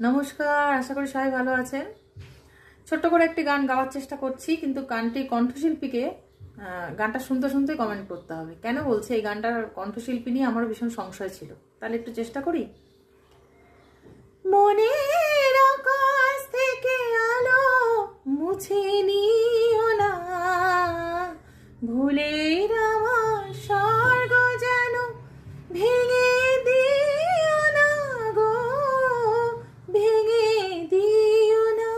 নমস্কার, আশা করি সবাই ভালো আছেন। ছোট্ট করে একটি গান গাওয়ার চেষ্টা করছি, কিন্তু গানটি কণ্ঠশিল্পীকে গানটা শুনতে শুনতে কমেন্ট করতে হবে। কেন বলছে এই গানটার কণ্ঠশিল্পী নিয়ে আমার ভীষণ সংশয় ছিল। তাহলে একটু চেষ্টা করি। মনের আকাশ থেকে আলো মুছে নিও না, ভুলের আমার স্বর্গ যেন ভেঙে দিও না গো, ভেঙে দিও না।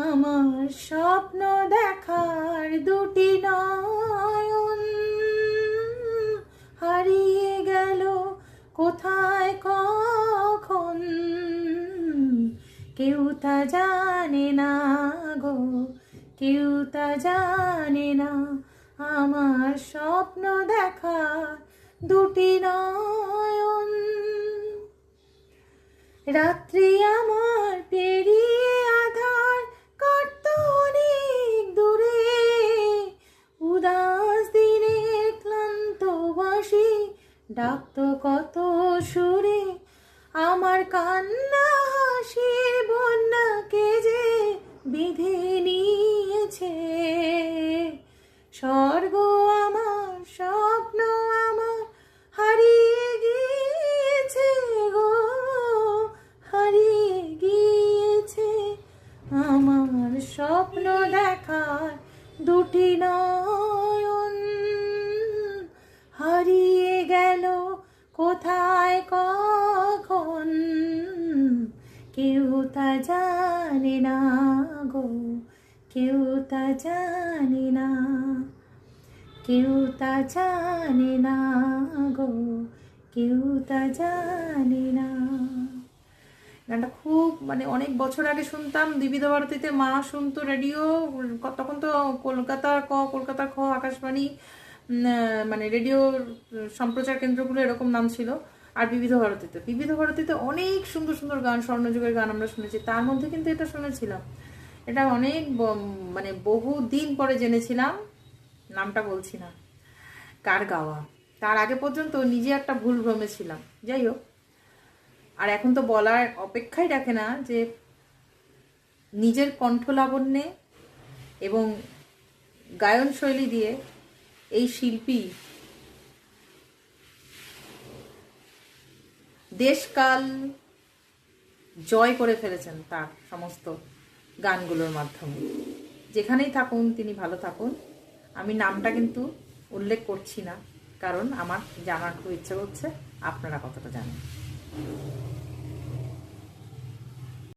আমার স্বপ্ন দেখার দুটি নয়ন হারিয়ে গেল কোথায় কখন, কেউ তা জানে না গো, কেউ তা জানে না। আমার স্বপ্ন দেখা দুটি নয়ন, রাত্রি আমার পেরিয়ে আধার কাটত অনেক দূরে, উদাস দিনের ক্লান্ত বাঁশি ডাকত কত সুরে। আমার কান্না হাসির বন্যাকে যে বেঁধে নিয়েছে, স্বর্গ আমার স্বপ্ন আমার হারিয়ে গিয়েছে গো, হারিয়ে গিয়েছে। আমার স্বপ্ন দেখার দুটি নয়ন হারিয়ে গেল কোথায় কখন, কেউ তা জানে না গো, কেউ তা জানে না, কেউ তা জানে না গো, কেউ তা জানে না। গানটা খুব অনেক বছর আগে শুনতাম বিবিধ ভারতীতে, মা শুনতো রেডিও তখন তো কলকাতার খ আকাশবাণী রেডিও সম্প্রচার কেন্দ্রগুলো এরকম নাম ছিল। আর বিবিধ ভারতীতে অনেক সুন্দর সুন্দর গান, স্বর্ণযুগের গান আমরা শুনেছি। তার মধ্যে কিন্তু এটা শুনেছিলাম, এটা অনেক বহু দিন পরে জেনেছিলাম। নামটা বলছি না কার গাওয়া, তার আগে পর্যন্ত নিজে একটা ভুল ভ্রমে ছিলাম। যাই হোক, আর এখন তো বলার অপেক্ষাই রাখে না যে নিজের কণ্ঠলাবণ্যে এবং গায়ন শৈলী দিয়ে এই শিল্পী দেশকাল জয় করে ফেলেছেন তার সমস্ত গানগুলোর মাধ্যমে। যেখানেই থাকুন তিনি ভালো থাকুন। আমি নামটা কিন্তু উল্লেখ করছি না, কারণ আমার জানার খুব ইচ্ছে করছে আপনারা কতটা জানেন।